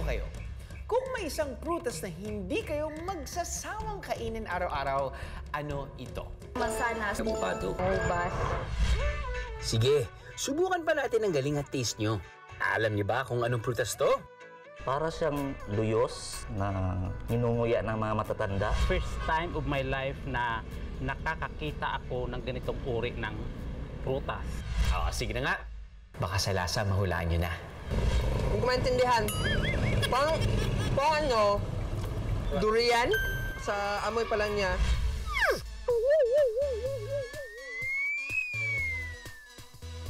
kayo. Kung may isang prutas na hindi kayo magsasawang kainin araw-araw, ano ito? Mansanas. Avocado. Ubas. Sige, subukan pa natin ang galing at taste nyo. Alam niyo ba kung anong prutas to? Para siyang luyos na ninunguya ng mga matatanda. First time of my life na nakakakita ako ng ganitong uri ng prutas. Sige na nga. Baka sa lasa mahulaan nyo na. Hindi ko maintindihan. Paano? Durian? Sa amoy pa lang niya.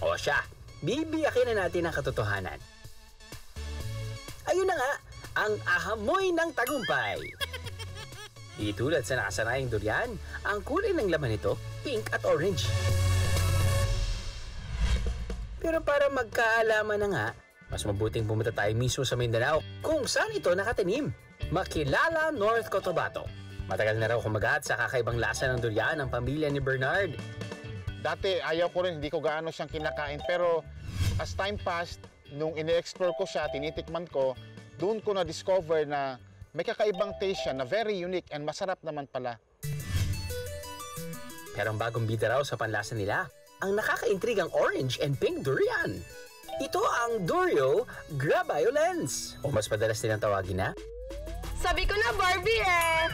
O siya, bibiyakin na natin ang katotohanan. Ayun na nga, ang ahamoy ng tagumpay. Di tulad sa nakasanayang durian, ang kulay ng laman nito, pink at orange. Pero para magkaalaman na nga, mas mabuting pumunta tayo mismo sa Mindanao kung saan ito nakatanim. Makilala, North Cotabato. Matagal na raw kumagat sa kakaibang lasa ng durian ang pamilya ni Bernard. Dati ayaw ko rin, hindi ko gaano siyang kinakain. Pero as time passed, nung ine-explore ko siya, tinitikman ko, doon ko na-discover na may kakaibang taste siya na very unique and masarap naman pala. Pero ang bagong bida raw sa panlasa nila, ang nakakaintrigang orange and pink durian. Ito ang Durio graveolens. O mas madalas nilang tawagin na Sabi ko na Barbie eh!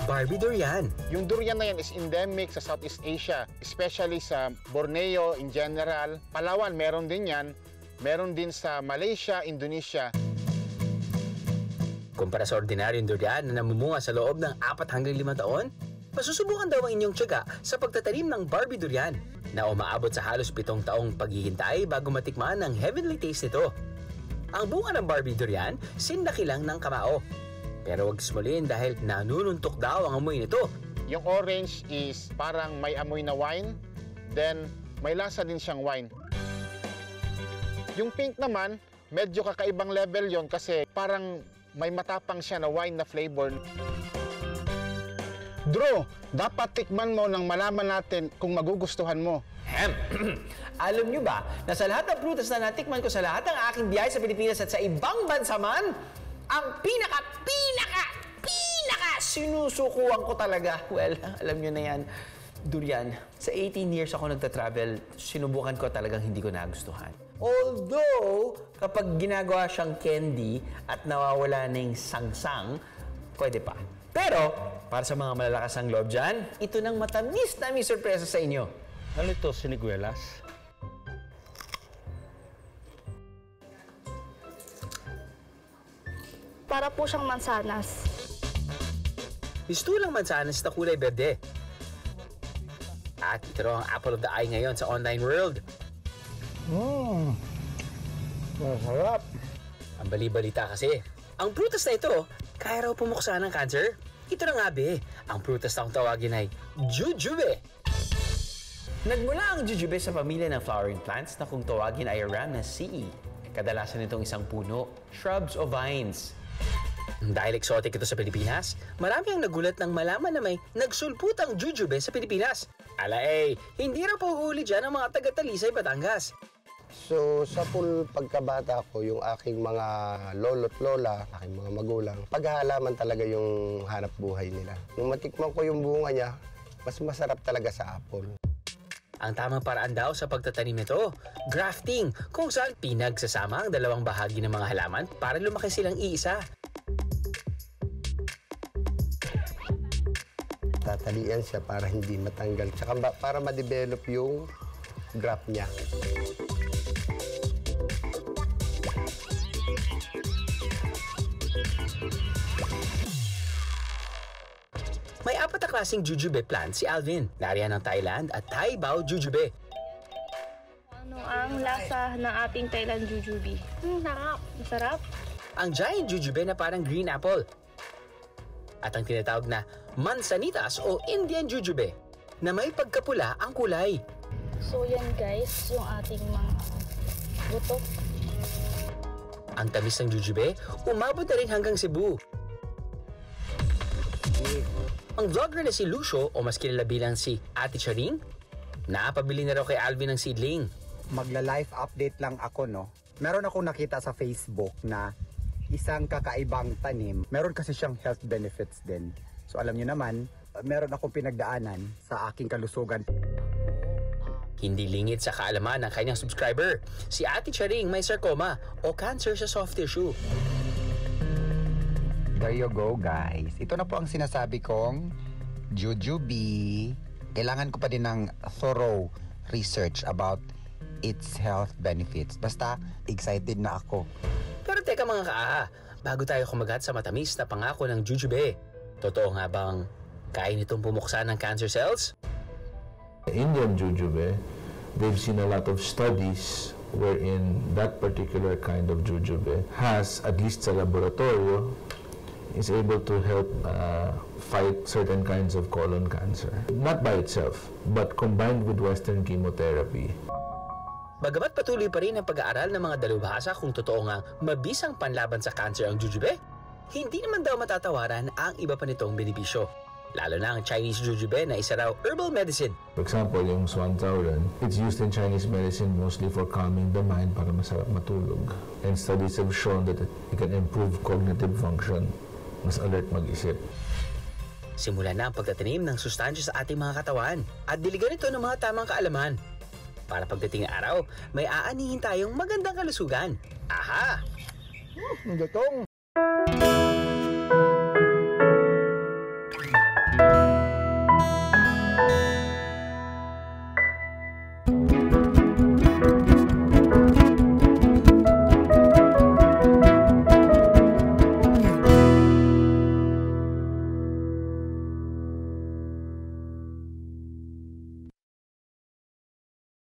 Barbie durian. Yung durian na yan is endemic sa Southeast Asia, especially sa Borneo in general. Palawan, meron din yan. Meron din sa Malaysia, Indonesia. Kumpara sa ordinaryong durian na namumunga sa loob ng 4 hanggang 5 taon, masusubukan daw ang inyong tiyaga sa pagtatanim ng Barbie durian na umaabot sa halos 7 taong paghihintay bago matikman ang heavenly taste nito. Ang bunga ng Barbie durian, sinlaki lang ng kamao. Pero huwag sumulin dahil nanununtok daw ang amoy nito. Yung orange is parang may amoy na wine, then may lasa din siyang wine. Yung pink naman, medyo kakaibang level yon kasi parang may matapang siya na wine na flavor. Drew, dapat tikman mo nang malaman natin kung magugustuhan mo. Alam nyo ba na sa lahat ng prutas na natikman ko sa lahat ng aking biyahe sa Pilipinas at sa ibang bansa man, ang pinaka sinusukuan ko talaga, well, alam nyo na yan, durian. Sa 18 years ako nagta-travel, sinubukan ko talagang hindi ko nagustuhan. Although, kapag ginagawa siyang candy at nawawala na yung sangsang, pwede pa. Pero, para sa mga malalakas ang loob dyan, ito nang matamis na may sorpresa sa inyo. Ano ito, siniguelas? Para po siyang mansanas. Mistulang mansanas na kulay berde. At ito raw ang apple of the eye ngayon sa online world. Masarap. Ang bali-balita kasi, ang prutas na ito, kaya raw pumuksa ng cancer. Ito na nga be, ang prutas na kung tawagin ay jujube. Nagmula ang jujube sa pamilya ng flowering plants na kung tawagin ay Ramaceae. Kadalasan itong isang puno, shrubs o vines. Dahil exotic ito sa Pilipinas, marami ang nagulat nang malaman na may nagsulputang jujube sa Pilipinas. Hindi raw pauhuli dyan ang mga taga-Talisay, Batangas. So, sa full pagkabata ko, yung aking mga lolo't lola, aking mga magulang, paghahalaman talaga yung hanap buhay nila. Nung matikman ko yung bunga niya, mas masarap talaga sa apple. Ang tamang paraan daw sa pagtatanim nito, grafting, kung saan pinagsasama ang dalawang bahagi ng mga halaman para lumaki silang iisa. Tatalian siya para hindi matanggal, tsaka para ma-develop yung graft niya. May 4 na klaseng jujube plant si Alvin. Nariyan ng Thailand at Thai Bao jujube. Ano ang lasa ng ating Thailand jujube? Sarap. Masarap. Ang giant jujube na parang green apple. At ang tinatawag na mansanitas o Indian jujube na may pagkapula ang kulay. So yan guys, yung ating mga buto. Ang tamis ng jujube, umabot na rin hanggang Cebu. Ang vlogger na si Lucio o mas kilala bilang si Ate Charing, napabili na raw kay Alvin ng seedling. Magla-life update lang ako, no? Meron akong nakita sa Facebook na isang kakaibang tanim. Meron kasi siyang health benefits din. So alam niyo naman, meron akong pinagdaanan sa aking kalusugan. Hindi lingid sa kaalaman ng kanyang subscriber. Si Ate Charing may sarcoma o cancer sa soft tissue. There you go, guys. Ito na po ang sinasabi kong jujube. Kailangan ko pa din ng thorough research about its health benefits. Basta, excited na ako. Pero teka mga kaaha, bago tayo kumagat sa matamis na pangako ng jujube, totoo nga bang kaya nitong pumuksa ng cancer cells? Indian jujube, they've seen a lot of studies wherein that particular kind of jujube has, at least sa laboratorio, is able to help fight certain kinds of colon cancer. Not by itself, but combined with Western chemotherapy. Bagamat patuloy pa rin ang pag-aaral ng mga dalubhasa kung totoo nga mabisang panlaban sa cancer ang jujube, hindi naman daw matatawaran ang iba pa nitong benepisyo. Lalo na ang Chinese jujube na isa raw herbal medicine. For example, yung Swantaoren, it's used in Chinese medicine mostly for calming the mind para masarap matulog. And studies have shown that it can improve cognitive function, mas alert mag-isip. Simula na ang pagtatanim ng sustansya sa ating mga katawan at diligan ito ng mga tamang kaalaman. Para pagdating ng araw, may aanihin tayong magandang kalusugan. Aha! Gatong!